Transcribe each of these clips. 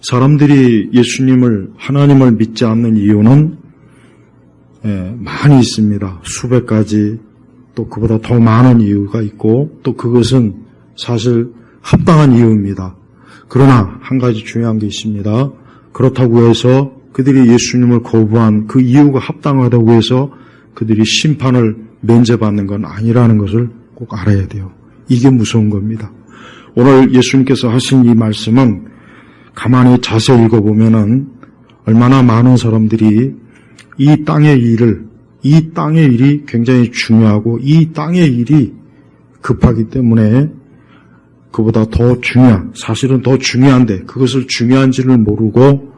사람들이 예수님을, 하나님을 믿지 않는 이유는 많이 있습니다. 수백 가지, 또 그보다 더 많은 이유가 있고, 또 그것은 사실 합당한 이유입니다. 그러나 한 가지 중요한 게 있습니다. 그렇다고 해서 그들이 예수님을 거부한 그 이유가 합당하다고 해서 그들이 심판을 면제받는 건 아니라는 것을 꼭 알아야 돼요. 이게 무서운 겁니다. 오늘 예수님께서 하신 이 말씀은 가만히 자세히 읽어보면은 얼마나 많은 사람들이 이 땅의 일이 굉장히 중요하고 이 땅의 일이 급하기 때문에 그보다 사실은 더 중요한데 그것을 중요한지를 모르고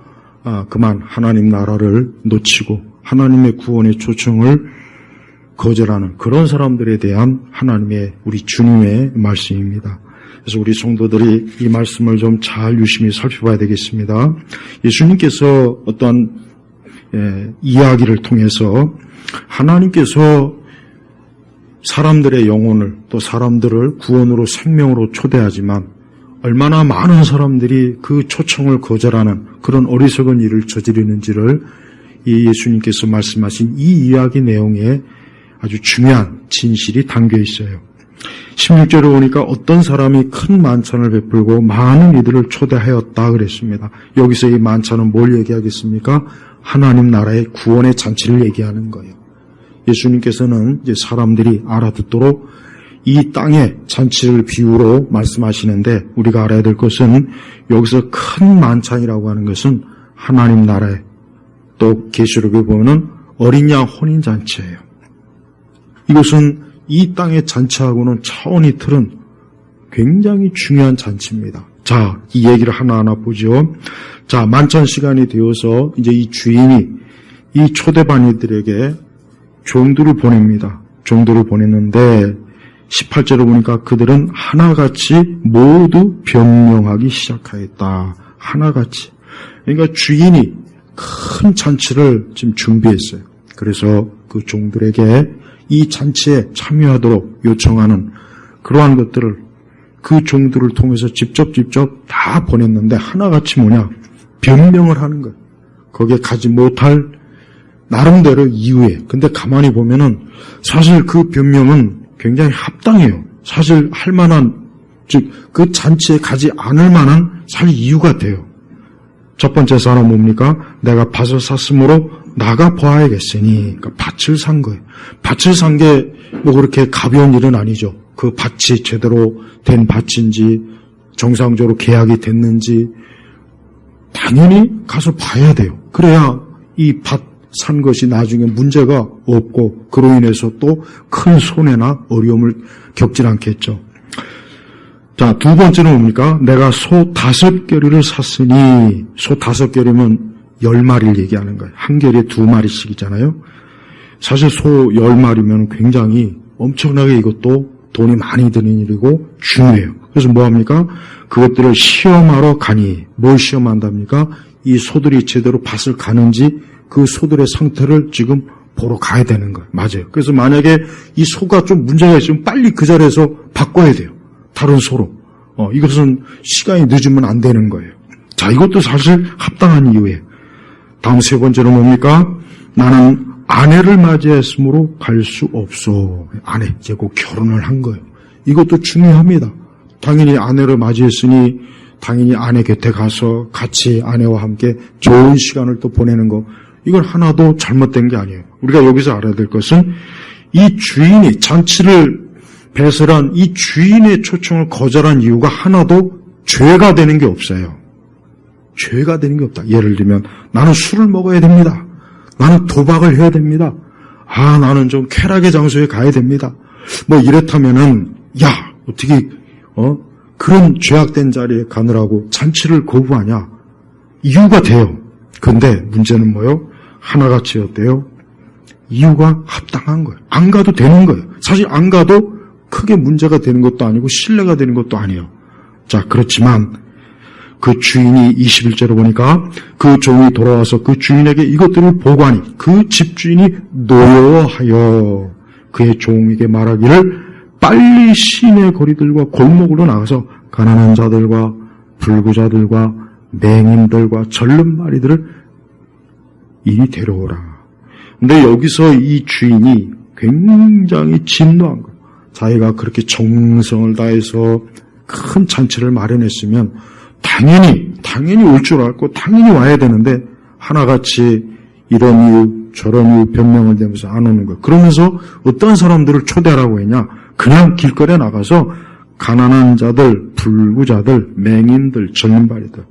그만 하나님 나라를 놓치고 하나님의 구원의 초청을 거절하는 그런 사람들에 대한 하나님의 우리 주님의 말씀입니다. 그래서 우리 성도들이 이 말씀을 좀 잘 유심히 살펴봐야 되겠습니다. 예수님께서 어떤 이야기를 통해서 하나님께서 사람들의 영혼을 또 사람들을 구원으로 생명으로 초대하지만 얼마나 많은 사람들이 그 초청을 거절하는 그런 어리석은 일을 저지르는지를 이 예수님께서 말씀하신 이 이야기 내용에 아주 중요한 진실이 담겨 있어요. 16절에 보니까 어떤 사람이 큰 만찬을 베풀고 많은 이들을 초대하였다 그랬습니다. 여기서 이 만찬은 뭘 얘기하겠습니까? 하나님 나라의 구원의 잔치를 얘기하는 거예요. 예수님께서는 이제 사람들이 알아듣도록 이 땅의 잔치를 비유로 말씀하시는데 우리가 알아야 될 것은 여기서 큰 만찬이라고 하는 것은 하나님 나라의 또 계시록에 보면은 어린 양 혼인 잔치예요. 이것은 이 땅의 잔치하고는 차원이 틀은 굉장히 중요한 잔치입니다. 자, 이 얘기를 하나하나 보죠. 자, 만찬 시간이 되어서 이제 이 주인이 이 초대반이들에게 종들을 보냅니다. 종들을 보냈는데 18절에 보니까 그들은 하나같이 모두 변명하기 시작하였다. 하나같이. 그러니까 주인이 큰 잔치를 지금 준비했어요. 그래서 그 종들에게 이 잔치에 참여하도록 요청하는 그러한 것들을 그 종들을 통해서 직접 다 보냈는데 하나같이 뭐냐? 변명을 하는 거예요. 거기에 가지 못할 나름대로 이유에. 근데 가만히 보면은 사실 그 변명은 굉장히 합당해요. 사실 할 만한, 즉 그 잔치에 가지 않을 만한 사실 이유가 돼요. 첫 번째 사람 뭡니까? 내가 밭을 샀으므로 나가 보아야겠으니. 그러니까 밭을 산 거예요. 밭을 산 게 뭐 그렇게 가벼운 일은 아니죠. 그 밭이 제대로 된 밭인지 정상적으로 계약이 됐는지 당연히 가서 봐야 돼요. 그래야 이 밭 산 것이 나중에 문제가 없고 그로 인해서 또 큰 손해나 어려움을 겪질 않겠죠. 자, 두 번째는 뭡니까? 내가 소 5결의를 샀으니, 소 5결이면 10마리를 얘기하는 거예요. 한 결에 2마리씩이잖아요. 사실 소 10마리면 굉장히 엄청나게 이것도 돈이 많이 드는 일이고 중요해요. 그래서 뭐합니까? 그것들을 시험하러 가니, 뭘 시험한답니까? 이 소들이 제대로 밭을 가는지 그 소들의 상태를 지금 보러 가야 되는 거예요. 맞아요. 그래서 만약에 이 소가 좀 문제가 있으면 빨리 그 자리에서 바꿔야 돼요. 다른 소로. 이것은 시간이 늦으면 안 되는 거예요. 자, 이것도 사실 합당한 이유예요. 다음 세 번째로 뭡니까? 나는 아내를 맞이했으므로 갈 수 없어. 아내, 이제 곧 결혼을 한 거예요. 이것도 중요합니다. 당연히 아내를 맞이했으니 당연히 아내 곁에 가서 같이 아내와 함께 좋은 시간을 또 보내는 거. 이건 하나도 잘못된 게 아니에요. 우리가 여기서 알아야 될 것은 이 주인이 잔치를 배설한 이 주인의 초청을 거절한 이유가 하나도 죄가 되는 게 없어요. 죄가 되는 게 없다. 예를 들면 나는 술을 먹어야 됩니다. 나는 도박을 해야 됩니다. 나는 좀 쾌락의 장소에 가야 됩니다. 뭐 이렇다면은 어떻게 그런 죄악된 자리에 가느라고 잔치를 거부하냐? 이유가 돼요. 근데 문제는 뭐요? 하나같이 어때요? 이유가 합당한 거예요. 안 가도 되는 거예요. 사실 안 가도 크게 문제가 되는 것도 아니고 신뢰가 되는 것도 아니에요. 자, 그렇지만 그 주인이 21절에 보니까 그 종이 돌아와서 그 주인에게 이것들을 보고하니 그 집주인이 노여워하여 그의 종에게 말하기를 빨리 시내 거리들과 골목으로 나가서 가난한 자들과 불구자들과 맹인들과 절름발이들을 이리 데려오라. 근데 여기서 이 주인이 굉장히 진노한 거예요. 자기가 그렇게 정성을 다해서 큰 잔치를 마련했으면 당연히 올 줄 알고 당연히 와야 되는데 하나같이 이런 이유 저런 이유 변명을 대면서 안 오는 거예요. 그러면서 어떤 사람들을 초대하라고 했냐? 그냥 길거리에 나가서 가난한 자들, 불구자들, 맹인들, 절름발이들,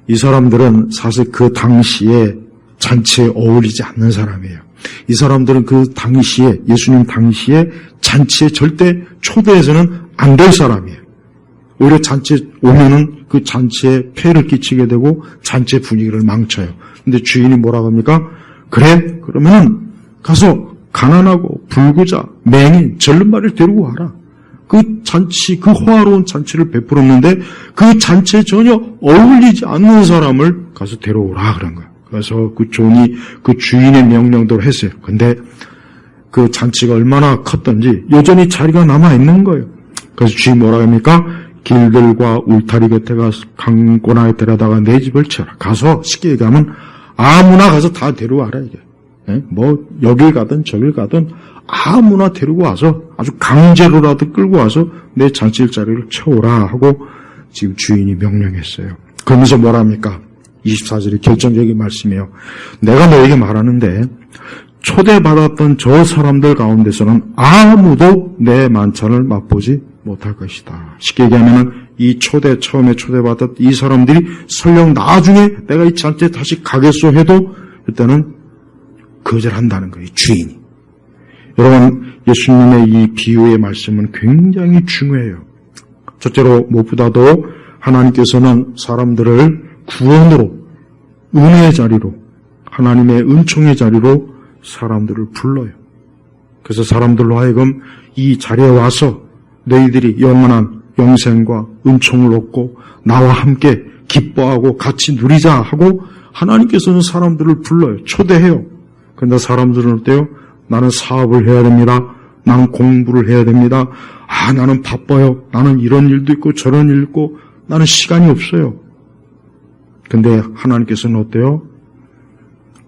이 사람들은 사실 그 당시에 잔치에 어울리지 않는 사람이에요. 이 사람들은 그 당시에, 예수님 당시에 잔치에 절대 초대해서는 안 될 사람이에요. 오히려 잔치에 오면은 그 잔치에 폐를 끼치게 되고 잔치의 분위기를 망쳐요. 근데 주인이 뭐라고 합니까? 그래, 그러면 가서 가난하고 불구자, 맹인, 절름발이를 데리고 와라. 그 잔치, 그 호화로운 잔치를 베풀었는데 그 잔치에 전혀 어울리지 않는 사람을 가서 데려오라 그런 거예요. 그래서 그 종이 그 주인의 명령대로 했어요. 근데 그 잔치가 얼마나 컸던지 여전히 자리가 남아있는 거예요. 그래서 주인이 뭐라 합니까? 길들과 울타리 곁에 가서 강고나에 데려다가 내 집을 쳐라. 가서 쉽게 얘기하면 아무나 가서 다 데려와라 이게. 뭐 여길 가든 저길 가든 아무나 데리고 와서 아주 강제로라도 끌고 와서 내 잔치 자리를 채우라 하고 지금 주인이 명령했어요. 그러면서 뭐라 합니까? 24절이 결정적인 말씀이에요. 내가 너에게 말하는데 초대받았던 저 사람들 가운데서는 아무도 내 만찬을 맛보지 못할 것이다. 쉽게 얘기하면 이 처음에 초대받았던 이 사람들이 설령 나중에 내가 이 잔치에 다시 가겠소 해도 일단은 거절한다는 거예요. 주인이. 여러분, 예수님의 이 비유의 말씀은 굉장히 중요해요. 첫째로 무엇보다도 하나님께서는 사람들을 구원으로, 은혜의 자리로, 하나님의 은총의 자리로 사람들을 불러요. 그래서 사람들로 하여금 이 자리에 와서 너희들이 영원한 영생과 은총을 얻고 나와 함께 기뻐하고 같이 누리자 하고 하나님께서는 사람들을 불러요. 초대해요. 그런데 사람들은 어때요? 나는 사업을 해야 됩니다. 나는 공부를 해야 됩니다. 나는 바빠요. 나는 이런 일도 있고 저런 일도 있고 나는 시간이 없어요. 근데 하나님께서는 어때요?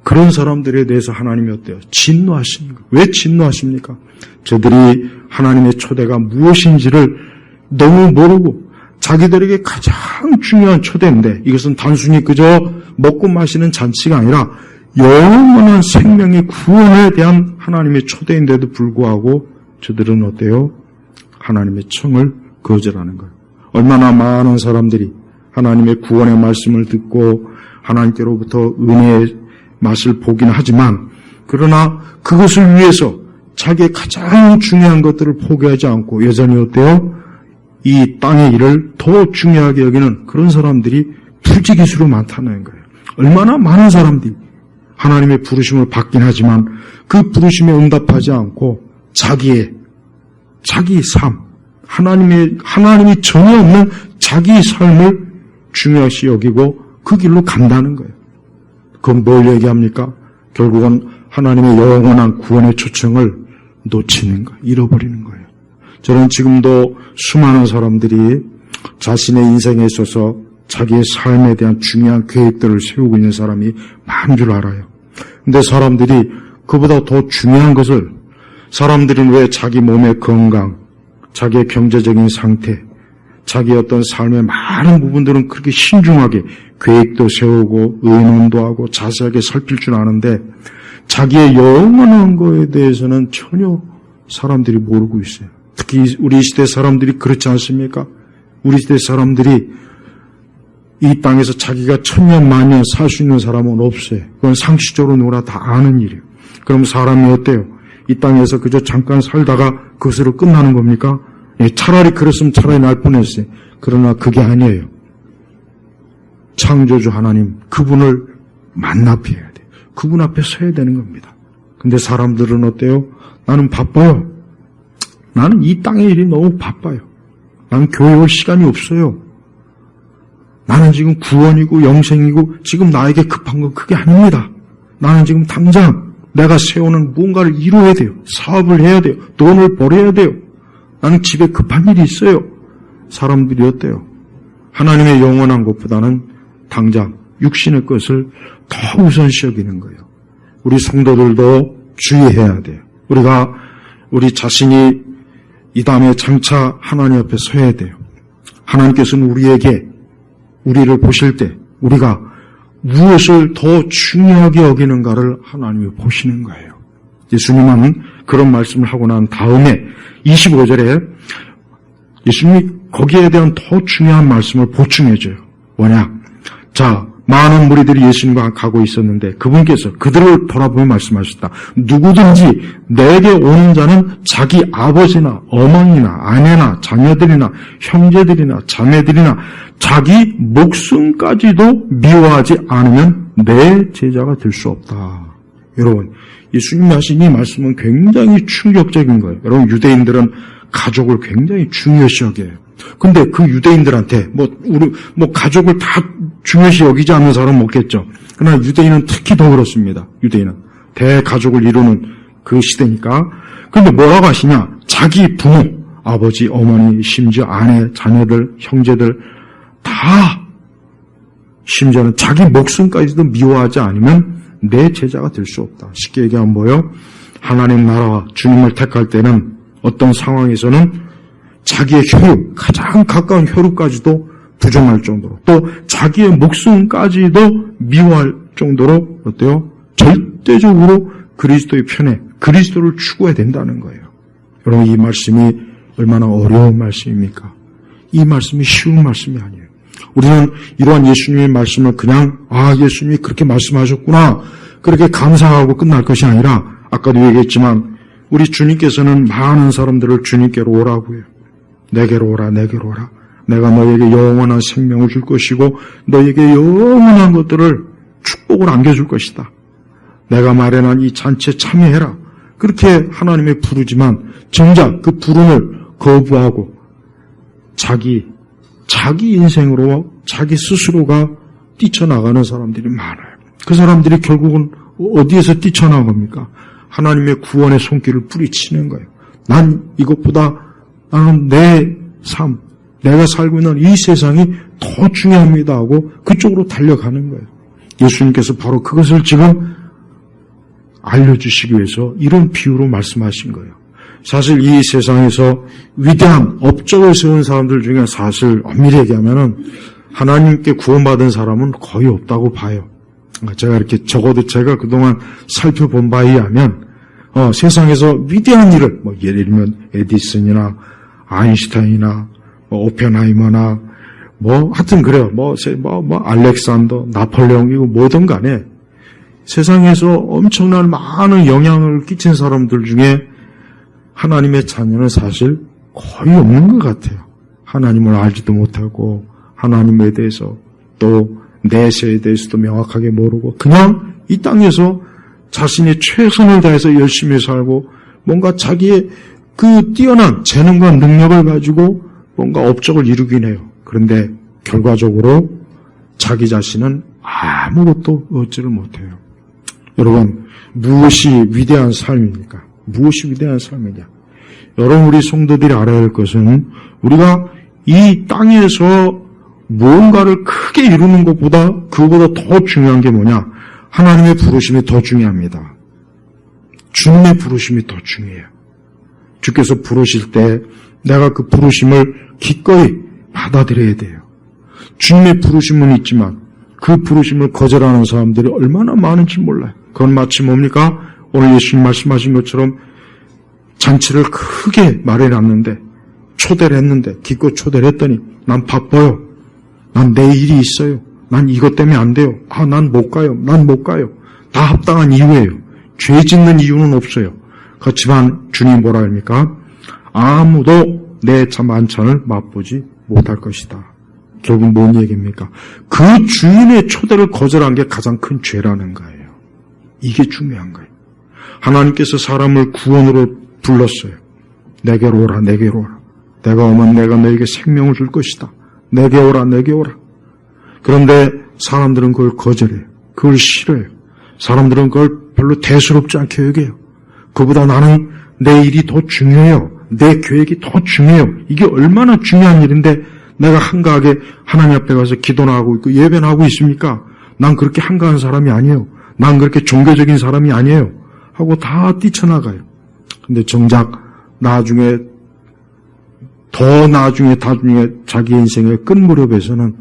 그런 사람들에 대해서 하나님이 어때요? 진노하십니까? 왜 진노하십니까? 저들이 하나님의 초대가 무엇인지를 너무 모르고 자기들에게 가장 중요한 초대인데 이것은 단순히 그저 먹고 마시는 잔치가 아니라 영원한 생명의 구원에 대한 하나님의 초대인데도 불구하고 저들은 어때요? 하나님의 청을 거절하는 거예요. 얼마나 많은 사람들이 하나님의 구원의 말씀을 듣고 하나님께로부터 은혜의 맛을 보긴 하지만 그러나 그것을 위해서 자기의 가장 중요한 것들을 포기하지 않고 여전히 어때요? 이 땅의 일을 더 중요하게 여기는 그런 사람들이 부지기수로 많다는 거예요. 얼마나 많은 사람들이 하나님의 부르심을 받긴 하지만 그 부르심에 응답하지 않고 자기 삶, 하나님이 전혀 없는 자기 삶을 중요시 여기고 그 길로 간다는 거예요. 그건 뭘 얘기합니까? 결국은 하나님의 영원한 구원의 초청을 놓치는 거예요. 잃어버리는 거예요. 저는 지금도 수많은 사람들이 자신의 인생에 있어서 자기의 삶에 대한 중요한 계획들을 세우고 있는 사람이 많은 줄 알아요. 근데 사람들이 그보다 더 중요한 것을 사람들은 왜 자기 몸의 건강, 자기의 경제적인 상태, 자기의 어떤 삶의 많은 부분들은 그렇게 신중하게 계획도 세우고 의논도 하고 자세하게 살필 줄 아는데 자기의 영원한 거에 대해서는 전혀 사람들이 모르고 있어요. 특히 우리 시대 사람들이 그렇지 않습니까? 우리 시대 사람들이 이 땅에서 자기가 천년 만년 살 수 있는 사람은 없어요. 그건 상식적으로 누구나 다 아는 일이에요. 그럼 사람이 어때요? 이 땅에서 그저 잠깐 살다가 그것으로 끝나는 겁니까? 차라리 그랬으면 차라리 날 뻔했어요. 그러나 그게 아니에요. 창조주 하나님, 그분을 만납해야 돼요. 그분 앞에 서야 되는 겁니다. 근데 사람들은 어때요? 나는 바빠요. 나는 이 땅의 일이 너무 바빠요. 나는 교회 올 시간이 없어요. 나는 지금 구원이고 영생이고 지금 나에게 급한 건 그게 아닙니다. 나는 지금 당장 내가 세우는 무언가를 이루어야 돼요. 사업을 해야 돼요. 돈을 벌어야 돼요. 나는 집에 급한 일이 있어요. 사람들이 어때요? 하나님의 영원한 것보다는 당장 육신의 것을 더 우선시 여기는 거예요. 우리 성도들도 주의해야 돼요. 우리 자신이 이 다음에 장차 하나님 앞에 서야 돼요. 하나님께서는 우리를 보실 때 우리가 무엇을 더 중요하게 여기는가를 하나님이 보시는 거예요. 예수님은 그런 말씀을 하고 난 다음에 25절에 예수님이 거기에 대한 더 중요한 말씀을 보충해줘요. 뭐냐? 자, 많은 무리들이 예수님과 가고 있었는데 그분께서 그들을 돌아보며 말씀하셨다. 누구든지 내게 오는 자는 자기 아버지나 어머니나 아내나 자녀들이나 형제들이나 자매들이나 자기 목숨까지도 미워하지 않으면 내 제자가 될 수 없다. 여러분, 예수님이 하신 이 말씀은 굉장히 충격적인 거예요. 여러분, 유대인들은 가족을 굉장히 중요시 여겨요. 근데 그 유대인들한테 가족을 다 중요시 여기지 않는 사람은 없겠죠. 그러나 유대인은 특히 더 그렇습니다. 유대인은 대가족을 이루는 그 시대니까. 근데 뭐라고 하시냐? 자기 부모, 아버지, 어머니, 심지어 아내, 자녀들, 형제들 다 심지어는 자기 목숨까지도 미워하지 않으면 내 제자가 될 수 없다. 쉽게 얘기하면 뭐예요? 하나님 나라와 주님을 택할 때는 어떤 상황에서는 자기의 혈육, 가장 가까운 혈육까지도 부정할 정도로, 또 자기의 목숨까지도 미워할 정도로 어때요? 절대적으로 그리스도의 편에 그리스도를 추구해야 된다는 거예요. 여러분, 이 말씀이 얼마나 어려운 말씀입니까? 이 말씀이 쉬운 말씀이 아니에요. 우리는 이러한 예수님의 말씀을 그냥 예수님이 그렇게 말씀하셨구나 그렇게 감사하고 끝날 것이 아니라 아까도 얘기했지만 우리 주님께서는 많은 사람들을 주님께로 오라고 해요. 내게로 오라, 내게로 오라. 내가 너에게 영원한 생명을 줄 것이고 너에게 영원한 것들을 축복을 안겨줄 것이다. 내가 마련한 이 잔치에 참여해라. 그렇게 하나님의 부르지만 정작 그 부름을 거부하고 자기 인생으로 자기 스스로가 뛰쳐나가는 사람들이 많아요. 그 사람들이 결국은 어디에서 뛰쳐나갑니까? 하나님의 구원의 손길을 뿌리치는 거예요. 난 이것보다 나는 내 삶, 내가 살고 있는 이 세상이 더 중요합니다 하고 그쪽으로 달려가는 거예요. 예수님께서 바로 그것을 지금 알려주시기 위해서 이런 비유로 말씀하신 거예요. 사실 이 세상에서 위대한 업적을 세운 사람들 중에 사실 엄밀히 얘기하면은 하나님께 구원받은 사람은 거의 없다고 봐요. 제가 이렇게 적어도 제가 그동안 살펴본 바에 의하면 세상에서 위대한 일을 예를 들면 에디슨이나 아인슈타인이나 오펜하이머나 하여튼 그래요. 알렉산더, 나폴레옹 이거 뭐든 간에 세상에서 엄청난 많은 영향을 끼친 사람들 중에 하나님의 자녀는 사실 거의 없는 것 같아요. 하나님을 알지도 못하고 하나님에 대해서 또 내세에 대해서도 명확하게 모르고 그냥 이 땅에서 자신의 최선을 다해서 열심히 살고 뭔가 자기의 그 뛰어난 재능과 능력을 가지고 뭔가 업적을 이루긴 해요. 그런데 결과적으로 자기 자신은 아무것도 얻지를 못해요. 여러분, 무엇이 위대한 삶입니까? 무엇이 위대한 삶이냐? 여러분, 우리 성도들이 알아야 할 것은 우리가 이 땅에서 무언가를 크게 이루는 것보다 그거보다 더 중요한 게 뭐냐? 하나님의 부르심이 더 중요합니다. 주님의 부르심이 더 중요해요. 주께서 부르실 때 내가 그 부르심을 기꺼이 받아들여야 돼요. 주님의 부르심은 있지만 그 부르심을 거절하는 사람들이 얼마나 많은지 몰라요. 그건 마치 뭡니까? 오늘 예수님 말씀하신 것처럼 잔치를 크게 마련했는데 초대를 했는데 기껏 초대를 했더니 난 바빠요. 난 내 일이 있어요. 난 이것 때문에 안 돼요. 난 못 가요. 난 못 가요. 다 합당한 이유예요. 죄 짓는 이유는 없어요. 그렇지만 주님 뭐라 합니까? 아무도 내 만찬을 맛보지 못할 것이다. 결국 뭔 얘기입니까? 그 주인의 초대를 거절한 게 가장 큰 죄라는 거예요. 이게 중요한 거예요. 하나님께서 사람을 구원으로 불렀어요. 내게로 오라, 내게로 오라. 내가 오면 내가 너에게 생명을 줄 것이다. 내게 오라, 내게 오라. 그런데 사람들은 그걸 거절해요. 그걸 싫어요. 사람들은 그걸 별로 대수롭지 않게 여겨요. 그보다 나는 내 일이 더 중요해요. 내 계획이 더 중요해요. 이게 얼마나 중요한 일인데 내가 한가하게 하나님 앞에 가서 기도나 하고 있고 예배나 하고 있습니까? 난 그렇게 한가한 사람이 아니에요. 난 그렇게 종교적인 사람이 아니에요. 하고 다 뛰쳐나가요. 근데 정작 나중에 자기 인생의 끝 무렵에서는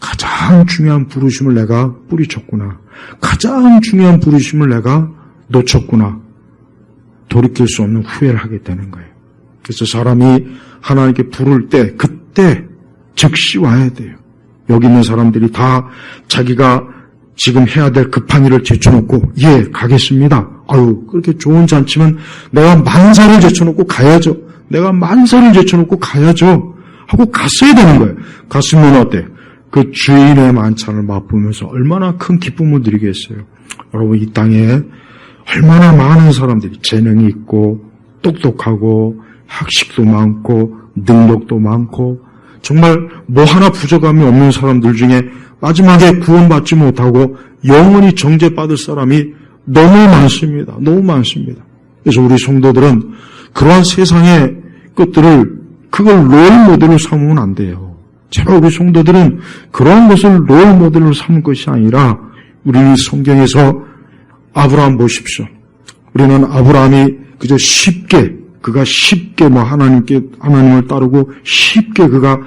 가장 중요한 부르심을 내가 뿌리쳤구나. 가장 중요한 부르심을 내가 놓쳤구나. 돌이킬 수 없는 후회를 하게 되는 거예요. 그래서 사람이 하나님께 부를 때 그때 즉시 와야 돼요. 여기 있는 사람들이 다 자기가 지금 해야 될 급한 일을 제쳐놓고 예 가겠습니다. 아유 그렇게 좋은 잔치면 내가 만사를 제쳐놓고 가야죠. 내가 만사를 제쳐놓고 가야죠. 하고 갔어야 되는 거예요. 갔으면 어때? 그 주인의 만찬을 맛보면서 얼마나 큰 기쁨을 누리겠어요. 여러분 이 땅에 얼마나 많은 사람들이 재능이 있고 똑똑하고 학식도 많고 능력도 많고 정말 뭐 하나 부족함이 없는 사람들 중에 마지막에 구원받지 못하고 영원히 정죄받을 사람이 너무 많습니다. 너무 많습니다. 그래서 우리 성도들은 그러한 세상의 것들을 그걸 롤 모델로 삼으면 안 돼요. 제발 우리 성도들은 그런 것을 롤 모델로 삼을 것이 아니라 우리 성경에서 아브라함 보십시오. 우리는 아브라함이 그저 그가 쉽게 하나님을 따르고 쉽게 그가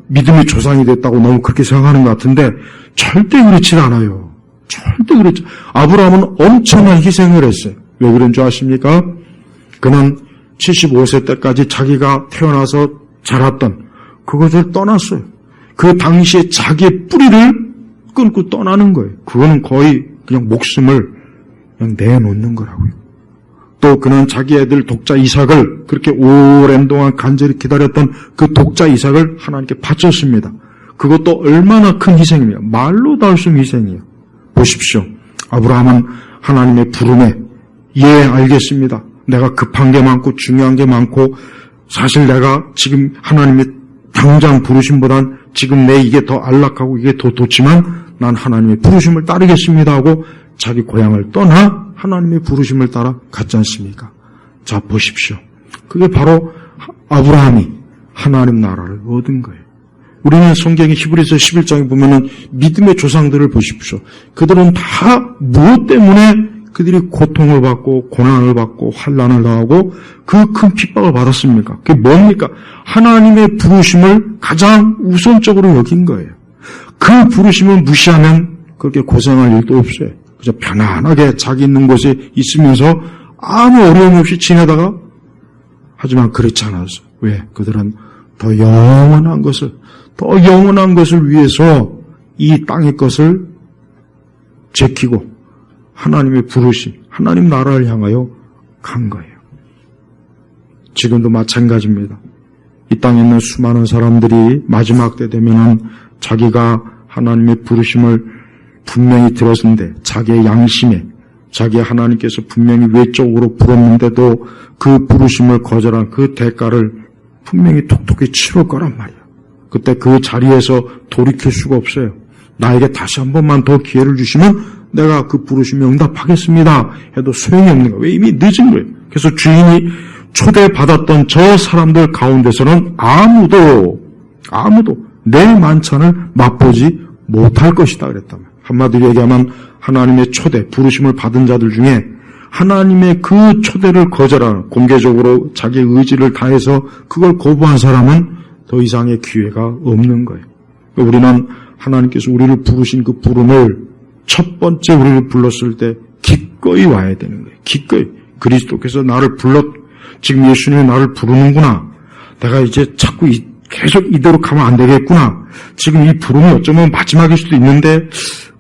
믿음의 조상이 됐다고 너무 그렇게 생각하는 것 같은데 절대 그렇지 않아요. 절대 그렇지. 아브라함은 엄청난 희생을 했어요. 왜 그런 줄 아십니까? 그는 75세 때까지 자기가 태어나서 자랐던 그것을 떠났어요. 그 당시에 자기의 뿌리를 끊고 떠나는 거예요. 그거는 거의 그냥 목숨을 그냥 내놓는 거라고요. 또 그는 자기 애들 독자 이삭을 그렇게 오랜 동안 간절히 기다렸던 그 독자 이삭을 하나님께 바쳤습니다. 그것도 얼마나 큰 희생이에요. 말로도 할 수 없는 희생이에요. 보십시오. 아브라함은 하나님의 부름에 예 알겠습니다. 내가 급한 게 많고 중요한 게 많고 사실 내가 지금 하나님의 당장 부르심보단 지금 내 이게 더 안락하고 이게 더 좋지만 난 하나님의 부르심을 따르겠습니다 하고 자기 고향을 떠나 하나님의 부르심을 따라 갔지 않습니까? 자 보십시오. 그게 바로 아브라함이 하나님 나라를 얻은 거예요. 우리는 성경의 히브리서 11장에 보면은 믿음의 조상들을 보십시오. 그들은 다 무엇 때문에 그들이 고통을 받고 고난을 받고 환난을 당하고 그 큰 핍박을 받았습니까? 그게 뭡니까? 하나님의 부르심을 가장 우선적으로 여긴 거예요. 그 부르심을 무시하면 그렇게 고생할 일도 없어요. 그저 편안하게 자기 있는 곳에 있으면서 아무 어려움 없이 지내다가 하지만 그렇지 않았어. 왜? 그들은 더 영원한 것을 위해서 이 땅의 것을 지키고 하나님의 부르심, 하나님 나라를 향하여 간 거예요. 지금도 마찬가지입니다. 이 땅에 있는 수많은 사람들이 마지막 때 되면은 자기가 하나님의 부르심을 분명히 들었는데 자기의 양심에 자기 하나님께서 분명히 외적으로 부르는데도 그 부르심을 거절한 그 대가를 분명히 톡톡히 치를 거란 말이야. 그때 그 자리에서 돌이킬 수가 없어요. 나에게 다시 한 번만 더 기회를 주시면 내가 그 부르심에 응답하겠습니다 해도 소용이 없는 거예요. 왜? 이미 늦은 거예요. 그래서 주인이 초대받았던 저 사람들 가운데서는 아무도 내 만찬을 맛보지 못할 것이다 그랬단 말이에요. 한마디로 얘기하면 하나님의 초대, 부르심을 받은 자들 중에 하나님의 그 초대를 거절하는, 공개적으로 자기의 의지를 다해서 그걸 거부한 사람은 더 이상의 기회가 없는 거예요. 우리는 하나님께서 우리를 부르신 그 부름을 첫 번째 우리를 불렀을 때 기꺼이 와야 되는 거예요. 기꺼이. 그리스도께서 나를 지금 예수님이 나를 부르는구나. 내가 이제 자꾸 계속 이대로 가면 안 되겠구나. 지금 이 부름이 어쩌면 마지막일 수도 있는데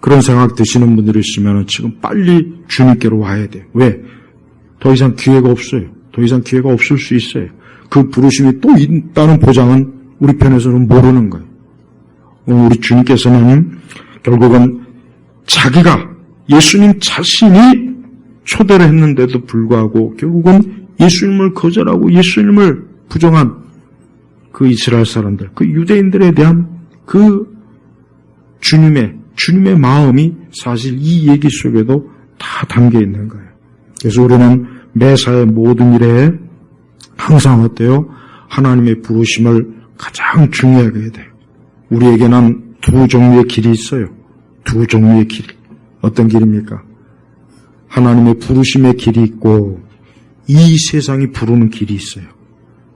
그런 생각 드시는 분들이 있으면 지금 빨리 주님께로 와야 돼요. 왜? 더 이상 기회가 없어요. 더 이상 기회가 없을 수 있어요. 그 부르심이 또 있다는 보장은 우리 편에서는 모르는 거예요. 우리 주님께서는 결국은 자기가 예수님 자신이 초대를 했는데도 불구하고 결국은 예수님을 거절하고 예수님을 부정한 그 이스라엘 사람들, 그 유대인들에 대한 그 주님의 마음이 사실 이 얘기 속에도 다 담겨 있는 거예요. 그래서 우리는 매사의 모든 일에 항상 어때요? 하나님의 부르심을 가장 중요하게 해야 돼요. 우리에게는 두 종류의 길이 있어요. 두 종류의 길. 어떤 길입니까? 하나님의 부르심의 길이 있고 이 세상이 부르는 길이 있어요.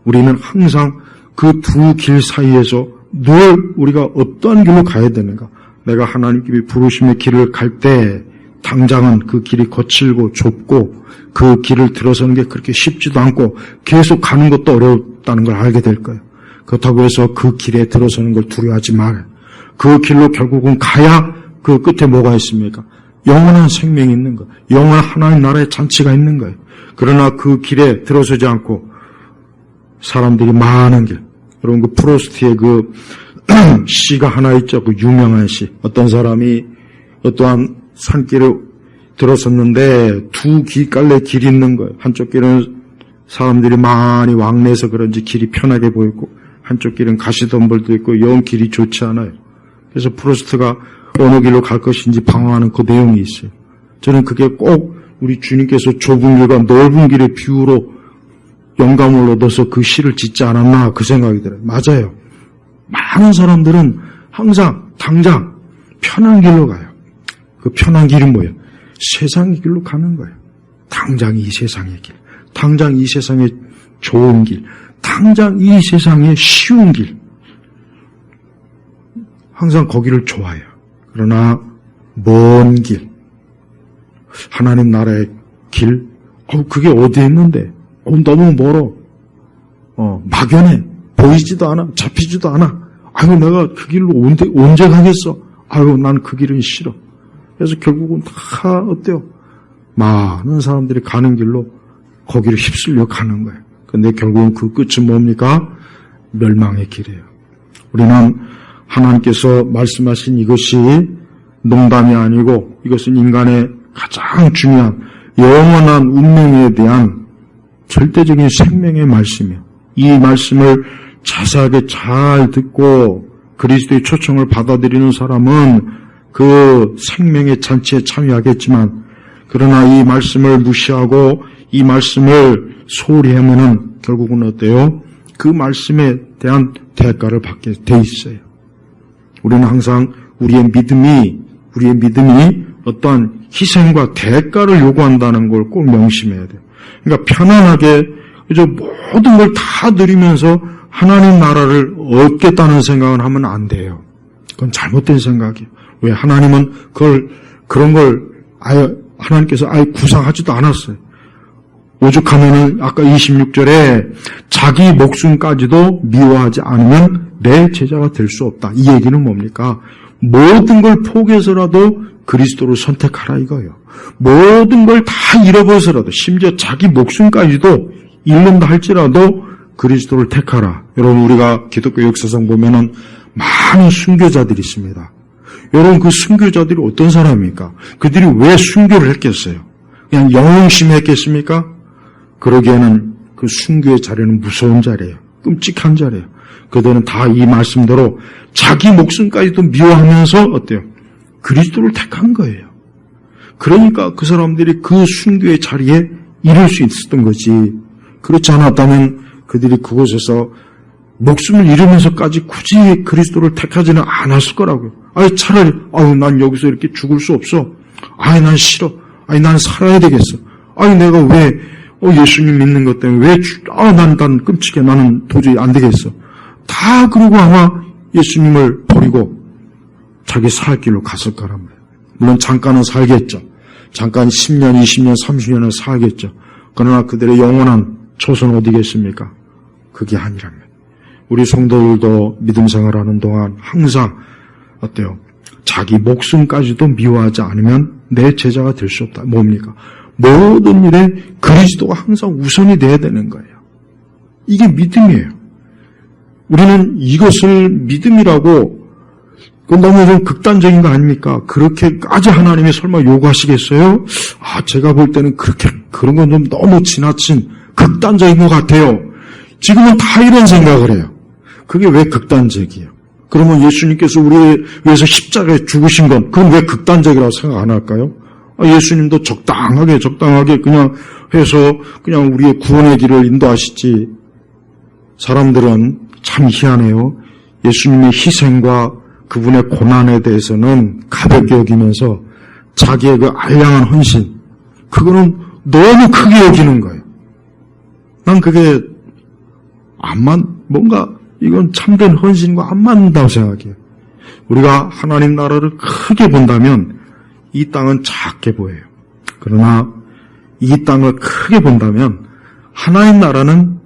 우리는 항상 그 두 길 사이에서 늘 우리가 어떤 길로 가야 되는가. 내가 하나님께 부르심의 길을 갈 때 당장은 그 길이 거칠고 좁고 그 길을 들어서는 게 그렇게 쉽지도 않고 계속 가는 것도 어렵다는 걸 알게 될 거예요. 그렇다고 해서 그 길에 들어서는 걸 두려워하지 말아요. 그 길로 결국은 가야 그 끝에 뭐가 있습니까? 영원한 생명이 있는 거예요. 영원한 하나님 나라의 잔치가 있는 거예요. 그러나 그 길에 들어서지 않고 사람들이 많은 길. 여러분 그 프로스트의 그 시가 하나 있죠. 그 유명한 시. 어떤 사람이 어떠한 산길을 들어섰는데 두 길갈래 길이 있는 거예요. 한쪽 길은 사람들이 많이 왕래해서 그런지 길이 편하게 보이고 한쪽 길은 가시덤불도 있고 영 길이 좋지 않아요. 그래서 프로스트가 어느 길로 갈 것인지 방황하는 그 내용이 있어요. 저는 그게 꼭 우리 주님께서 좁은 길과 넓은 길의 비유로 영감을 얻어서 그 시를 짓지 않았나 그 생각이 들어요. 맞아요. 많은 사람들은 항상 당장 편한 길로 가요. 그 편한 길이 뭐예요? 세상의 길로 가는 거예요. 당장 이 세상의 길, 당장 이 세상의 좋은 길, 당장 이 세상의 쉬운 길. 항상 거기를 좋아해요. 그러나 먼 길, 하나님 나라의 길, 그게 어디에 있는데? 너무 멀어. 막연해. 보이지도 않아. 잡히지도 않아. 아이고, 내가 그 길로 언제 가겠어? 아이고, 난 그 길은 싫어. 그래서 결국은 다 어때요? 많은 사람들이 가는 길로 거기를 휩쓸려 가는 거예요. 근데 결국은 그 끝은 뭡니까? 멸망의 길이에요. 우리는 하나님께서 말씀하신 이것이 농담이 아니고 이것은 인간의 가장 중요한 영원한 운명에 대한 절대적인 생명의 말씀이에요. 이 말씀을 자세하게 잘 듣고 그리스도의 초청을 받아들이는 사람은 그 생명의 잔치에 참여하겠지만 그러나 이 말씀을 무시하고 이 말씀을 소홀히 하면은 결국은 어때요? 그 말씀에 대한 대가를 받게 돼 있어요. 우리는 항상 우리의 믿음이 어떠한 희생과 대가를 요구한다는 걸 꼭 명심해야 돼요. 그러니까 편안하게 그저 모든 걸 다 누리면서 하나님 나라를 얻겠다는 생각을 하면 안 돼요. 그건 잘못된 생각이에요. 왜? 하나님은 그런 걸 하나님께서 아예 구상하지도 않았어요. 오죽하면은 아까 26절에 자기 목숨까지도 미워하지 않으면 내 제자가 될 수 없다. 이 얘기는 뭡니까? 모든 걸 포기해서라도 그리스도를 선택하라 이거예요. 모든 걸 다 잃어버려서라도 심지어 자기 목숨까지도 잃는다 할지라도 그리스도를 택하라. 여러분 우리가 기독교 역사상 보면은 많은 순교자들이 있습니다. 여러분 그 순교자들이 어떤 사람입니까? 그들이 왜 순교를 했겠어요? 그냥 영웅심에 했겠습니까? 그러기에는 그 순교의 자리는 무서운 자리예요. 끔찍한 자리예요. 그들은 다 이 말씀대로 자기 목숨까지도 미워하면서 어때요? 그리스도를 택한 거예요. 그러니까 그 사람들이 그 순교의 자리에 이룰 수 있었던 거지. 그렇지 않았다면 그들이 그곳에서 목숨을 잃으면서까지 굳이 그리스도를 택하지는 않았을 거라고요. 차라리 난 여기서 이렇게 죽을 수 없어. 난 싫어. 난 살아야 되겠어. 내가 왜 예수님 믿는 것 때문에 난 끔찍해. 나는 도저히 안 되겠어. 다 그러고 아마 예수님을 버리고 자기 살 길로 갔을 거란 말이에요. 물론 잠깐은 살겠죠. 잠깐 10년, 20년, 30년을 살겠죠. 그러나 그들의 영원한 초선 어디겠습니까? 그게 아니라면. 우리 성도들도 믿음 생활하는 동안 항상 어때요? 자기 목숨까지도 미워하지 않으면 내 제자가 될 수 없다. 뭡니까? 모든 일에 그리스도가 항상 우선이 돼야 되는 거예요. 이게 믿음이에요. 우리는 이것을 믿음이라고 너무 좀 극단적인 거 아닙니까? 그렇게까지 하나님이 설마 요구하시겠어요? 제가 볼 때는 그런 건 좀 너무 지나친 극단적인 것 같아요. 지금은 다 이런 생각을 해요. 그게 왜 극단적이에요? 그러면 예수님께서 우리 위해서 십자가에 죽으신 건 그건 왜 극단적이라고 생각 안 할까요? 예수님도 적당하게 그냥 해서 그냥 우리의 구원의 길을 인도하시지. 사람들은 참 희한해요. 예수님의 희생과 그분의 고난에 대해서는 가볍게 여기면서 자기의 그 알량한 헌신, 그거는 너무 크게 여기는 거예요. 난 그게 뭔가 이건 참된 헌신과 안 맞는다고 생각해요. 우리가 하나님 나라를 크게 본다면 이 땅은 작게 보여요. 그러나 이 땅을 크게 본다면 하나님 나라는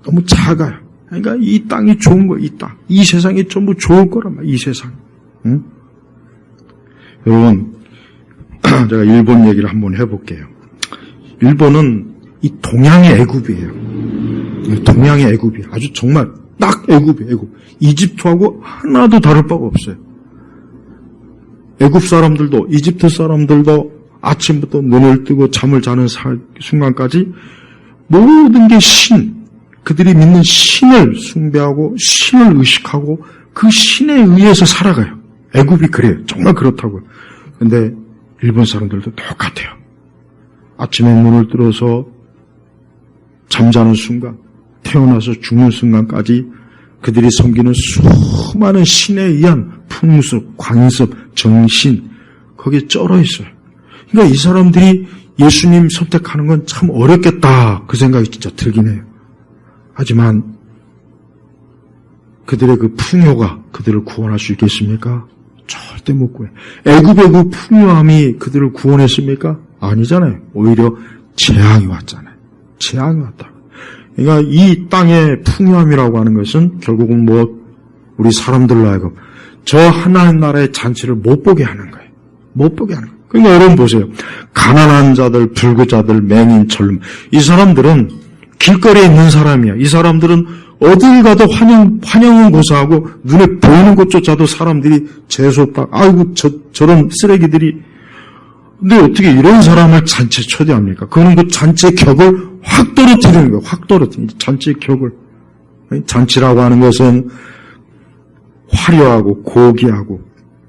너무 작아요. 그러니까 이 땅이 좋은 거예요. 이 땅. 이 세상이 전부 좋을 거란 말이에요. 이 세상. 응? 여러분, 제가 일본 얘기를 한번 해볼게요. 일본은 이 동양의 애굽이에요. 동양의 애굽이에요. 아주 정말 딱 애굽이에요. 애굽. 이집트하고 하나도 다를 바가 없어요. 애굽 사람들도 이집트 사람들도 아침부터 눈을 뜨고 잠을 자는 순간까지 모든 게 그들이 믿는 신을 숭배하고 신을 의식하고 그 신에 의해서 살아가요. 애굽이 그래요. 정말 그렇다고요. 그런데 일본 사람들도 똑같아요. 아침에 눈을 들어서 잠자는 순간, 태어나서 죽는 순간까지 그들이 섬기는 수많은 신에 의한 풍습, 관습, 정신, 거기에 쩔어 있어요. 그러니까 이 사람들이 예수님 선택하는 건 참 어렵겠다, 그 생각이 진짜 들긴 해요. 하지만 그들의 그 풍요가 그들을 구원할 수 있겠습니까? 절대 못 구해요. 애굽의 그 풍요함이 그들을 구원했습니까? 아니잖아요. 오히려 재앙이 왔잖아요. 재앙이 왔다. 그러니까 이 땅의 풍요함이라고 하는 것은 결국은 우리 사람들로 하여금 저 하나님 나라의 잔치를 못 보게 하는 거예요. 못 보게 하는 거예요. 그러니까 여러분 보세요. 가난한 자들, 불구자들, 맹인, 젊은 이 사람들은 길거리에 있는 사람이야. 이 사람들은 어딜 가도 환영은 고사하고 눈에 보이는 곳조차도 사람들이 재수없다. 아이고 저런 쓰레기들이. 근데 어떻게 이런 사람을 잔치에 초대합니까? 그거는 그 잔치의 격을 확 떨어뜨리는 거예요. 확 떨어뜨리는 거예요. 잔치의 격을. 잔치라고 하는 것은 화려하고 고귀하고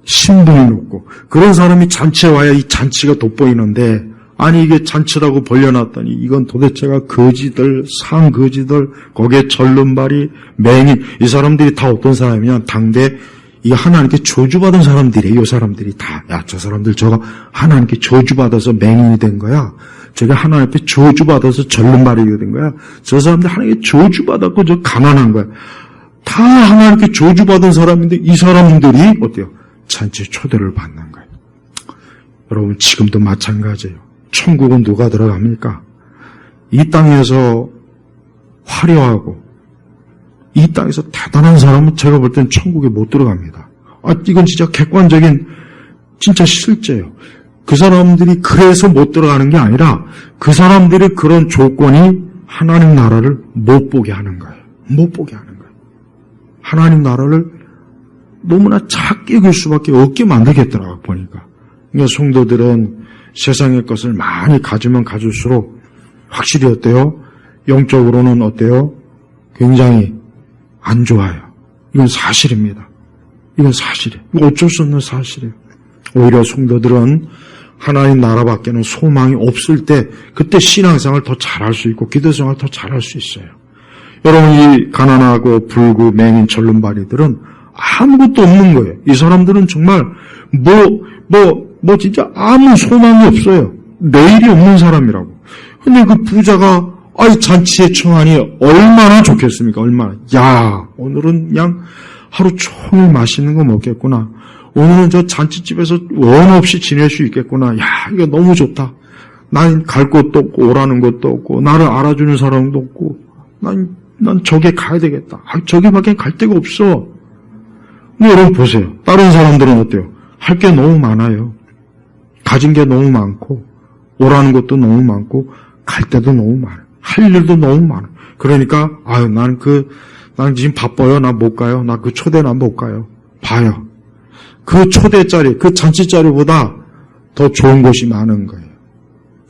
신분이 높고 그런 사람이 잔치에 와야 이 잔치가 돋보이는데, 아니 이게 잔치라고 벌려놨더니 이건 도대체가 거지들, 상거지들, 거기에 절름발이, 맹인, 이 사람들이 다 어떤 사람이냐, 당대 이 하나님께 저주받은 사람들이에요. 이 사람들이 다. 야, 저 사람들 저거 하나님께 저주받아서 맹인이 된 거야. 저게 하나님께 저주받아서 절름발이 된 거야. 저 사람들 하나님께 저주받았고 저 가난한 거야. 다 하나님께 저주받은 사람인데 이 사람들이 어때요? 잔치에 초대를 받는 거예요. 여러분 지금도 마찬가지예요. 천국은 누가 들어갑니까? 이 땅에서 화려하고 이 땅에서 대단한 사람은 제가 볼 땐 천국에 못 들어갑니다. 이건 진짜 객관적인 진짜 실제예요. 그 사람들이 그래서 못 들어가는 게 아니라 그 사람들의 그런 조건이 하나님 나라를 못 보게 하는 거예요. 못 보게 하는 거예요. 하나님 나라를 너무나 작게 여길 수밖에 없게 만들겠더라고 보니까. 그러니까 성도들은 세상의 것을 많이 가지면 가질수록 확실히 어때요? 영적으로는 어때요? 굉장히 안 좋아요. 이건 사실입니다. 이건 사실이에요. 어쩔 수 없는 사실이에요. 오히려 성도들은 하나님 나라 밖에는 소망이 없을 때 그때 신앙생활을 더 잘할 수 있고 기도생활을 더 잘할 수 있어요. 여러분 이 가난하고 불구 맹인 절름발이들은 아무것도 없는 거예요. 이 사람들은 정말 진짜 아무 소망이 없어요. 내일이 없는 사람이라고. 근데 그 부자가 잔치에 청하니 얼마나 좋겠습니까? 얼마나. 야, 오늘은 그냥 하루 종일 맛있는 거 먹겠구나. 오늘은 저 잔치집에서 원 없이 지낼 수 있겠구나. 야, 이거 너무 좋다. 난 갈 곳도 없고 오라는 것도 없고 나를 알아주는 사람도 없고 난 저기 가야 되겠다. 저기밖에 갈 데가 없어. 근데 여러분 보세요. 다른 사람들은 어때요? 할 게 너무 많아요. 가진 게 너무 많고 오라는 것도 너무 많고 갈 데도 너무 많아요. 할 일도 너무 많아요. 그러니까 난 지금 바빠요. 나 못 가요. 나 그 초대 나 못 가요. 봐요. 그 초대 자리, 그 잔치 자리보다 더 좋은 곳이 많은 거예요.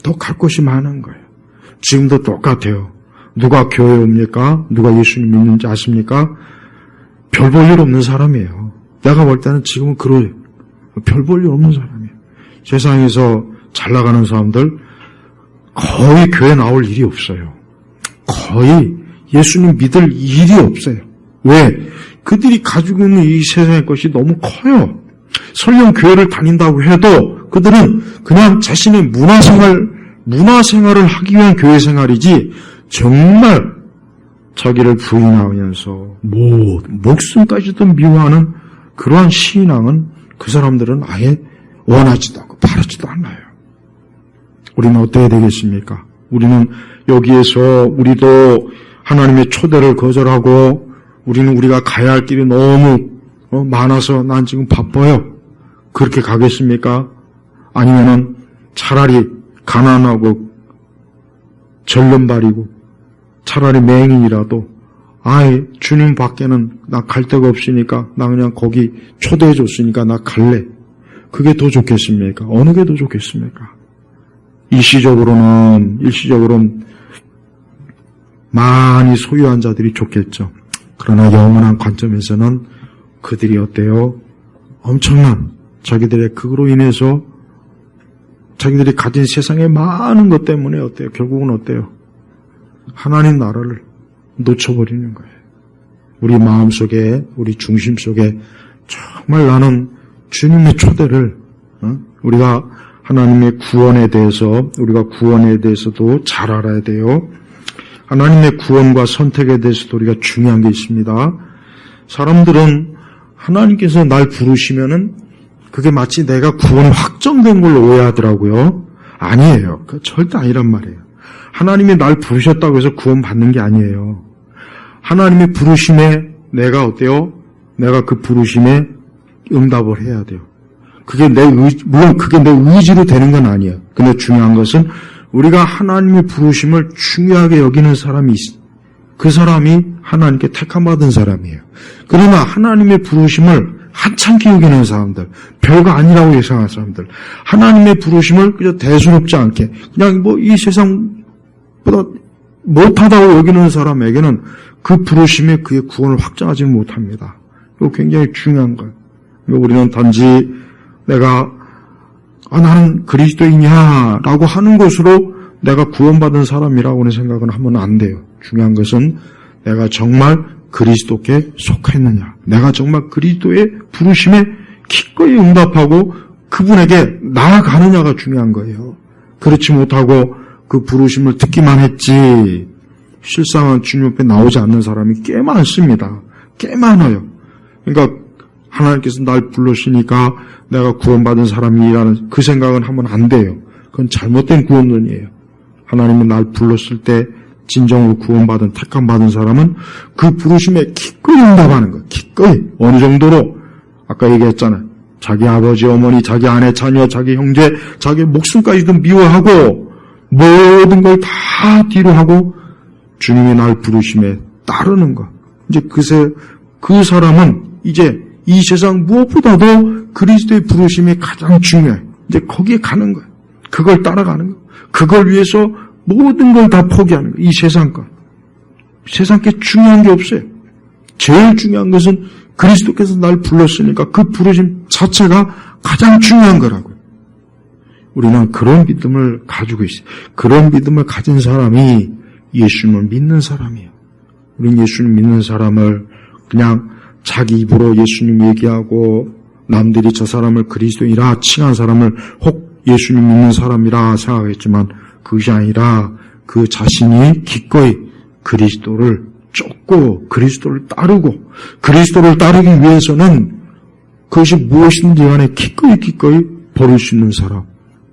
더 갈 곳이 많은 거예요. 지금도 똑같아요. 누가 교회에 옵니까? 누가 예수님 믿는지 아십니까? 별 볼 일 없는 사람이에요. 내가 볼 때는 지금은 그래요. 별 볼 일 없는 사람이에요. 세상에서 잘 나가는 사람들 거의 교회 나올 일이 없어요. 거의 예수님 믿을 일이 없어요. 왜? 그들이 가지고 있는 이 세상의 것이 너무 커요. 설령 교회를 다닌다고 해도 그들은 그냥 자신의 문화생활을 하기 위한 교회 생활이지 정말 자기를 부인하면서 목숨까지도 미워하는 그러한 신앙은 그 사람들은 아예 원하지도 않고 바라지도 않아요. 우리는 어때야 되겠습니까? 우리는 여기에서 우리도 하나님의 초대를 거절하고 우리는 우리가 가야 할 길이 너무 많아서 난 지금 바빠요. 그렇게 가겠습니까? 아니면은 차라리 가난하고 절름발이고 차라리 맹인이라도 주님 밖에는 나 갈 데가 없으니까 나 그냥 거기 초대해 줬으니까 나 갈래. 그게 더 좋겠습니까? 어느 게 더 좋겠습니까? 일시적으로는 많이 소유한 자들이 좋겠죠. 그러나 영원한 관점에서는 그들이 어때요? 엄청난 자기들의 그거로 인해서 자기들이 가진 세상의 많은 것 때문에 어때요? 결국은 어때요? 하나님 나라를 놓쳐버리는 거예요. 우리 마음속에, 우리 중심 속에 정말 나는 주님의 초대를 우리가 하나님의 구원에 대해서도 잘 알아야 돼요. 하나님의 구원과 선택에 대해서도 우리가 중요한 게 있습니다. 사람들은 하나님께서 날 부르시면은 그게 마치 내가 구원 확정된 걸로 오해하더라고요. 아니에요. 그 절대 아니란 말이에요. 하나님이 날 부르셨다고 해서 구원 받는 게 아니에요. 하나님의 부르심에 내가 어때요? 내가 그 부르심에 응답을 해야 돼요. 물론 그게 내 의지로 되는 건 아니에요. 근데 중요한 것은 우리가 하나님의 부르심을 중요하게 여기는 사람이 있어요. 그 사람이 하나님께 택함받은 사람이에요. 그러나 하나님의 부르심을 하찮게 여기는 사람들, 별거 아니라고 예상하는 사람들, 하나님의 부르심을 그저 대수롭지 않게 그냥 이 세상보다 못하다고 여기는 사람에게는 그 부르심에 그의 구원을 확정하지 못합니다. 이거 굉장히 중요한 거예요. 우리는 단지 내가 나는 그리스도이냐라고 하는 것으로 내가 구원받은 사람이라고는 생각은 하면 안 돼요. 중요한 것은 내가 정말 그리스도께 속했느냐, 내가 정말 그리스도의 부르심에 기꺼이 응답하고 그분에게 나아가느냐가 중요한 거예요. 그렇지 못하고 그 부르심을 듣기만 했지 실상은 주님 앞에 나오지 않는 사람이 꽤 많습니다. 꽤 많아요. 그러니까 하나님께서 날 불러주시니까 내가 구원받은 사람이라는 그 생각은 하면 안 돼요. 그건 잘못된 구원론이에요. 하나님은 날 불렀을 때 진정으로 구원받은 택함받은 사람은 그 부르심에 기꺼이 응답하는 거예요. 기꺼이. 어느 정도로 아까 얘기했잖아요. 자기 아버지, 어머니, 자기 아내, 자녀, 자기 형제, 자기 목숨까지도 미워하고 모든 걸 다 뒤로 하고 주님의 날 부르심에 따르는 것. 이제 그 사람은 이제 이 세상 무엇보다도 그리스도의 부르심이 가장 중요해요. 이제 거기에 가는 거예요. 그걸 따라가는 거예요. 그걸 위해서 모든 걸 다 포기하는 거예요. 이 세상 것. 세상 게 중요한 게 없어요. 제일 중요한 것은 그리스도께서 날 불렀으니까 그 부르심 자체가 가장 중요한 거라고요. 우리는 그런 믿음을 가지고 있어요. 그런 믿음을 가진 사람이 예수님을 믿는 사람이에요. 우리는 예수님 믿는 사람을 그냥 자기 입으로 예수님 얘기하고 남들이 저 사람을 그리스도이라 칭한 사람을 혹 예수님 믿는 사람이라 생각했지만 그것이 아니라 그 자신이 기꺼이 그리스도를 쫓고 그리스도를 따르고 그리스도를 따르기 위해서는 그것이 무엇이든지 간에 기꺼이 버릴 수 있는 사람,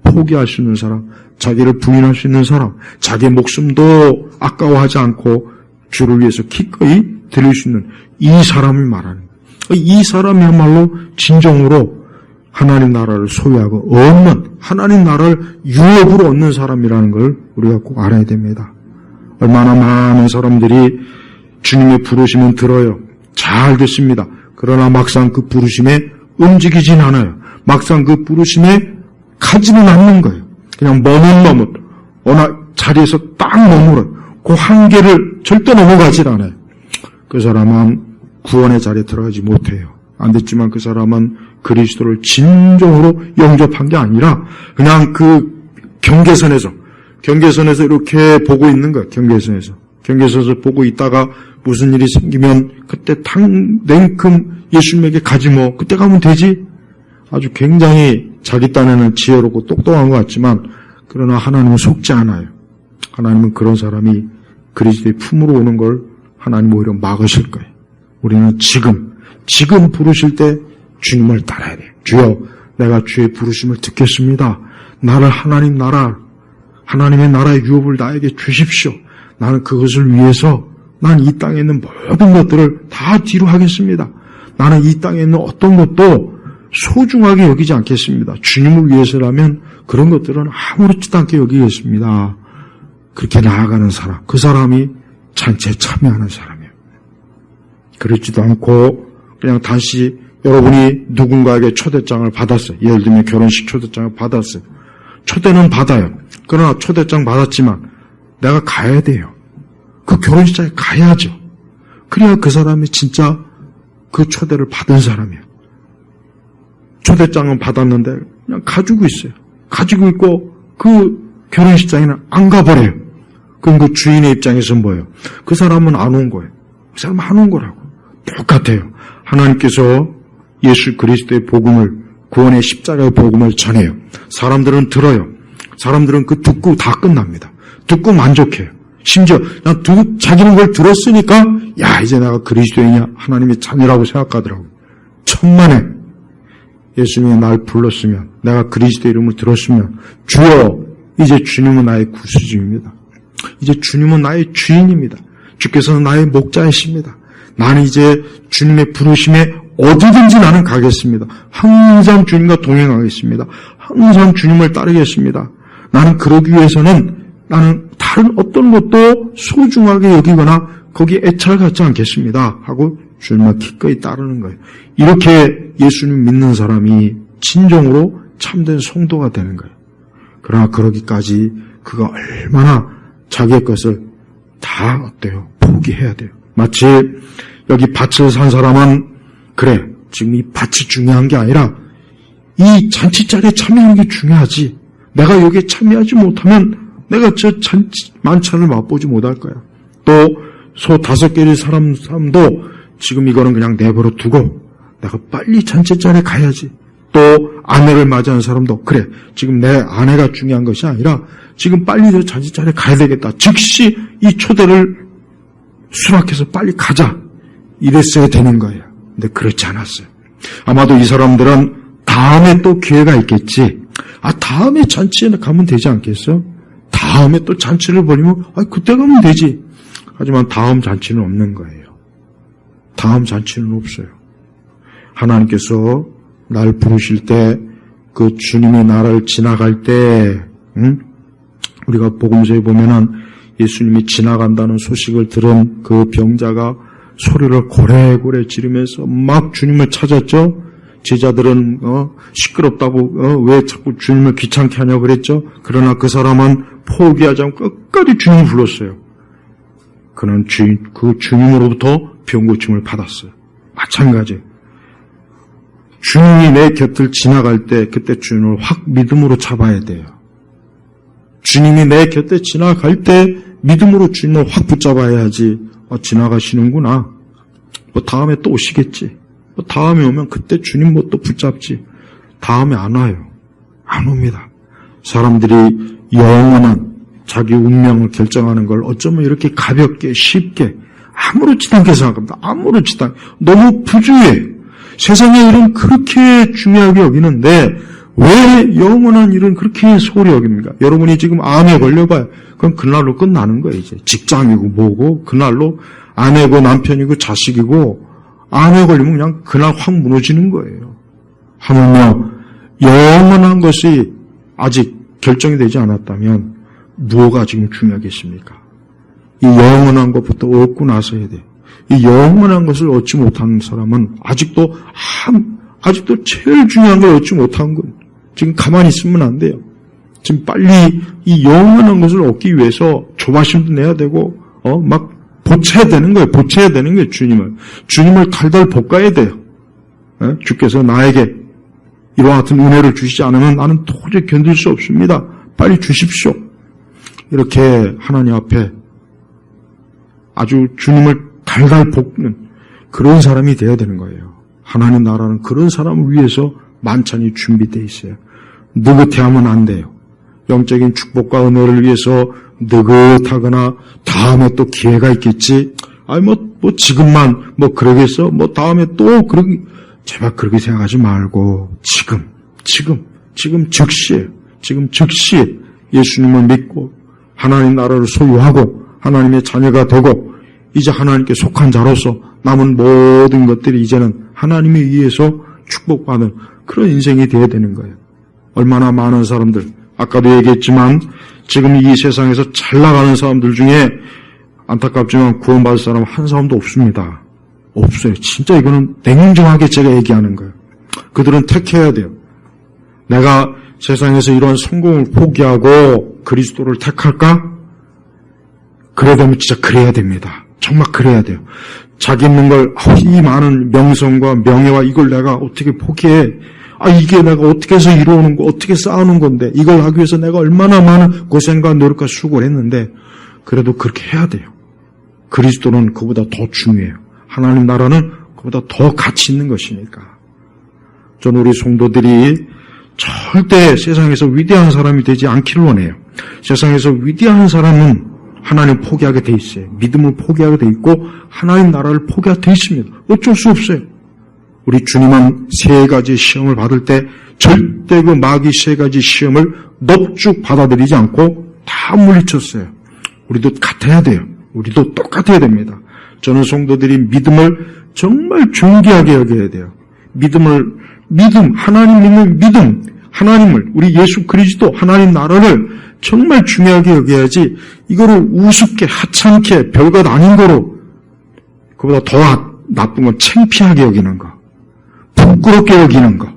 포기할 수 있는 사람, 자기를 부인할 수 있는 사람, 자기 목숨도 아까워하지 않고 주를 위해서 기꺼이 드릴 수 있는 이 사람을 말하는 거예요. 이 사람이야말로 진정으로 하나님 나라를 소유하고 얻는, 하나님 나라를 유업으로 얻는 사람이라는 걸 우리가 꼭 알아야 됩니다. 얼마나 많은 사람들이 주님의 부르심은 들어요. 잘 듣습니다. 그러나 막상 그 부르심에 움직이진 않아요. 막상 그 부르심에 가지는 않는 거예요. 그냥 머뭇머뭇 어느 자리에서 딱 머물어요. 그 한계를 절대 넘어가질 않아요. 그 사람은 구원의 자리에 들어가지 못해요. 안 됐지만 그 사람은 그리스도를 진정으로 영접한 게 아니라 그냥 그 경계선에서 이렇게 보고 있는 거예요. 경계선에서 경계서서 보고 있다가 무슨 일이 생기면 그때 냉큼 예수님에게 가지 뭐 그때 가면 되지. 아주 굉장히 자기 딴에는 지혜롭고 똑똑한 것 같지만 그러나 하나님은 속지 않아요. 하나님은 그런 사람이 그리스도의 품으로 오는 걸 하나님 오히려 막으실 거예요. 우리는 지금 부르실 때 주님을 따라야 돼요. 주여, 내가 주의 부르심을 듣겠습니다. 나를 하나님의 나라의 유업을 나에게 주십시오. 나는 그것을 위해서 난 이 땅에 있는 모든 것들을 다 뒤로 하겠습니다. 나는 이 땅에 있는 어떤 것도 소중하게 여기지 않겠습니다. 주님을 위해서라면 그런 것들은 아무렇지도 않게 여기겠습니다. 그렇게 나아가는 사람, 그 사람이 잔치에 참여하는 사람이에요. 그렇지도 않고 그냥 다시 여러분이 누군가에게 초대장을 받았어요. 예를 들면 결혼식 초대장을 받았어요. 초대는 받아요. 그러나 초대장 받았지만 내가 가야 돼요. 그 결혼식장에 가야죠. 그래야 그 사람이 진짜 그 초대를 받은 사람이에요. 초대장은 받았는데 그냥 가지고 있어요. 가지고 있고 그 결혼식장에는 안 가버려요. 그럼 그 주인의 입장에서는 뭐예요? 그 사람은 안 온 거예요. 그 사람은 안 온 거라고. 똑같아요. 하나님께서 예수 그리스도의 복음을, 구원의 십자가의 복음을 전해요. 사람들은 들어요. 사람들은 그 듣고 다 끝납니다. 듣고 만족해요. 심지어 자기는 그걸 들었으니까 야, 이제 내가 그리스도인이야, 하나님의 자녀라고 생각하더라고요. 천만에 예수님이 날 불렀으면, 내가 그리스도의 이름을 들었으면, 주여, 이제 주님은 나의 구주입니다. 이제 주님은 나의 주인입니다. 주께서는 나의 목자이십니다. 나는 이제 주님의 부르심에 어디든지 나는 가겠습니다. 항상 주님과 동행하겠습니다. 항상 주님을 따르겠습니다. 나는 그러기 위해서는 나는 다른 어떤 것도 소중하게 여기거나 거기에 애착을 갖지 않겠습니다 하고 주님을 기꺼이 따르는 거예요. 이렇게 예수님 믿는 사람이 진정으로 참된 성도가 되는 거예요. 그러나 그러기까지 그가 얼마나 자기의 것을 다 어때요? 포기해야 돼요. 마치 여기 밭을 산 사람은 그래, 지금 이 밭이 중요한 게 아니라 이 잔치자리에 참여하는 게 중요하지. 내가 여기에 참여하지 못하면 내가 저 잔치 만찬을 맛보지 못할 거야. 또 소 5개의 사람도 지금 이거는 그냥 내버려 두고 내가 빨리 잔치자리에 가야지. 또 아내를 맞이하는 사람도 그래, 지금 내 아내가 중요한 것이 아니라 지금 빨리 저 잔치자리에 가야 되겠다. 즉시 이 초대를 수락해서 빨리 가자. 이랬어야 되는 거예요. 근데 그렇지 않았어요. 아마도 이 사람들은 다음에 또 기회가 있겠지. 다음에 잔치에 가면 되지 않겠어? 다음에 또 잔치를 벌이면 그때 가면 되지. 하지만 다음 잔치는 없는 거예요. 다음 잔치는 없어요. 하나님께서 날 부르실 때, 그 주님의 나라를 지나갈 때, 우리가 복음서에 보면은 예수님이 지나간다는 소식을 들은 그 병자가 소리를 고래고래 지르면서 막 주님을 찾았죠. 제자들은 시끄럽다고 왜 자꾸 주님을 귀찮게 하냐고 그랬죠. 그러나 그 사람은 포기하지 않고 끝까지 주님을 불렀어요. 그는 그 주님으로부터 병고침을 받았어요. 마찬가지. 주님이 내 곁을 지나갈 때 그때 주님을 확 믿음으로 잡아야 돼요. 주님이 내 곁에 지나갈 때 믿음으로 주님을 확 붙잡아야지. 지나가시는구나. 다음에 또 오시겠지. 다음에 오면 그때 주님 또 붙잡지. 다음에 안 와요. 안 옵니다. 사람들이 영원한 자기 운명을 결정하는 걸 어쩌면 이렇게 가볍게 쉽게 아무렇지도 않게 생각합니다. 아무렇지도 않게. 너무 부주의해. 세상의 일은 그렇게 중요하게 여기는데 왜 영원한 일은 그렇게 소홀히 여깁니까? 여러분이 지금 암에 걸려봐요. 그럼 그날로 끝나는 거예요. 이제 직장이고 뭐고 그날로 아내고 남편이고 자식이고 암에 걸리면 그냥 그날 확 무너지는 거예요. 하물며 영원한 것이 아직 결정이 되지 않았다면 무엇가 지금 중요하겠습니까? 이 영원한 것부터 얻고 나서 해야 돼요. 이 영원한 것을 얻지 못하는 사람은 아직도 제일 중요한 걸 얻지 못한 건 지금 가만히 있으면 안 돼요. 지금 빨리 이 영원한 것을 얻기 위해서 조바심도 내야 되고 막 보채야 되는 거예요. 보채야 되는 거예요. 주님을 달달 볶아야 돼요. 주께서 나에게 이와 같은 은혜를 주시지 않으면 나는 도저히 견딜 수 없습니다. 빨리 주십시오. 이렇게 하나님 앞에 아주 주님을 달달 볶는 그런 사람이 되어야 되는 거예요. 하나님 나라는 그런 사람을 위해서 만찬이 준비되어 있어요. 느긋해하면 안 돼요. 영적인 축복과 은혜를 위해서 느긋하거나 다음에 또 기회가 있겠지. 지금만 그러겠어. 다음에 또 제발 그렇게 생각하지 말고 지금 즉시에 예수님을 믿고 하나님 나라를 소유하고 하나님의 자녀가 되고 이제 하나님께 속한 자로서 남은 모든 것들이 이제는 하나님에 의해서 축복받는 그런 인생이 되어야 되는 거예요. 얼마나 많은 사람들, 아까도 얘기했지만 지금 이 세상에서 잘 나가는 사람들 중에 안타깝지만 구원받을 사람 한 사람도 없습니다. 없어요. 진짜 이거는 냉정하게 제가 얘기하는 거예요. 그들은 택해야 돼요. 내가 세상에서 이런 성공을 포기하고 그리스도를 택할까? 그래야 되면 진짜 그래야 됩니다. 정말 그래야 돼요. 자기 있는 걸, 이 많은 명성과 명예와 이걸 내가 어떻게 포기해? 이게 내가 어떻게 해서 이루는 거, 어떻게 쌓아놓은 건데, 이걸 하기 위해서 내가 얼마나 많은 고생과 노력과 수고를 했는데, 그래도 그렇게 해야 돼요. 그리스도는 그보다 더 중요해요. 하나님 나라는 그보다 더 가치 있는 것이니까. 저는 우리 성도들이 절대 세상에서 위대한 사람이 되지 않기를 원해요. 세상에서 위대한 사람은 하나님 포기하게 돼 있어요. 믿음을 포기하게 돼 있고 하나님 나라를 포기하게 돼 있습니다. 어쩔 수 없어요. 우리 주님은 3가지 시험을 받을 때 절대 그 마귀 3가지 시험을 넙죽 받아들이지 않고 다 물리쳤어요. 우리도 같아야 돼요. 우리도 똑같아야 됩니다. 저는 성도들이 믿음을 정말 존귀하게 여겨야 돼요. 하나님 믿는 믿음, 하나님을, 우리 예수 그리스도 하나님 나라를 정말 중요하게 여겨야지 이거를 우습게 하찮게 별것 아닌 거로 그보다 더 나쁜 건 창피하게 여기는 거, 부끄럽게 여기는 거,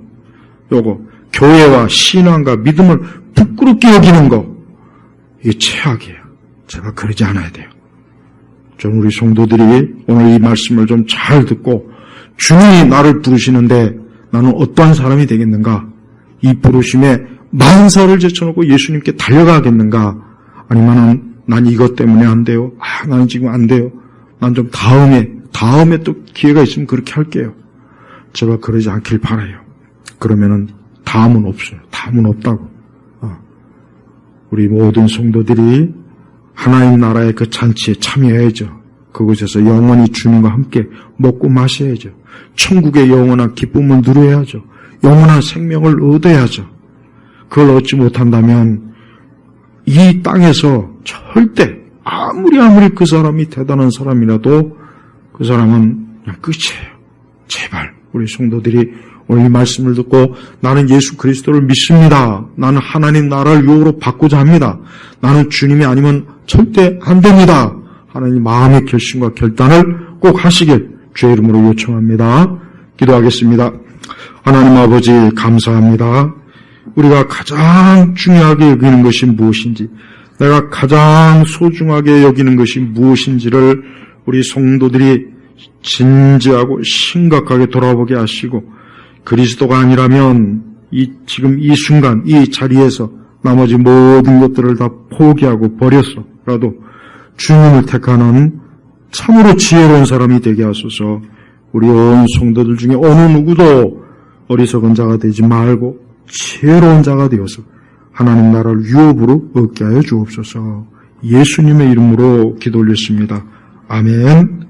요거 교회와 신앙과 믿음을 부끄럽게 여기는 거, 이게 최악이에요. 제가 그러지 않아야 돼요. 좀 우리 성도들이 오늘 이 말씀을 좀 잘 듣고 주님이 나를 부르시는데 나는 어떠한 사람이 되겠는가? 이 부르심에 만사를 제쳐놓고 예수님께 달려가겠는가? 아니면 난 이것 때문에 안 돼요. 나는 지금 안 돼요. 난 좀 다음에 또 기회가 있으면 그렇게 할게요. 제발 그러지 않길 바라요. 그러면은 다음은 없어요. 다음은 없다고. 우리 모든 성도들이 하나님 나라의 그 잔치에 참여해야죠. 그곳에서 영원히 주님과 함께 먹고 마셔야죠. 천국의 영원한 기쁨을 누려야죠. 영원한 생명을 얻어야죠. 그걸 얻지 못한다면 이 땅에서 절대 아무리 그 사람이 대단한 사람이라도 그 사람은 그냥 끝이에요. 제발 우리 성도들이 오늘 이 말씀을 듣고 나는 예수 그리스도를 믿습니다. 나는 하나님 나라를 유업으로 받고자 합니다. 나는 주님이 아니면 절대 안 됩니다. 하나님 마음의 결심과 결단을 꼭 하시길 주의 이름으로 요청합니다. 기도하겠습니다. 하나님 아버지 감사합니다. 우리가 가장 중요하게 여기는 것이 무엇인지, 내가 가장 소중하게 여기는 것이 무엇인지를 우리 성도들이 진지하고 심각하게 돌아보게 하시고, 그리스도가 아니라면 지금 이 순간 이 자리에서 나머지 모든 것들을 다 포기하고 버렸어라도 주님을 택하는 참으로 지혜로운 사람이 되게 하소서. 우리 온 성도들 중에 어느 누구도 어리석은 자가 되지 말고 지혜로운 자가 되어서 하나님 나라를 유업으로 얻게 하여 주옵소서. 예수님의 이름으로 기도 올렸습니다. 아멘.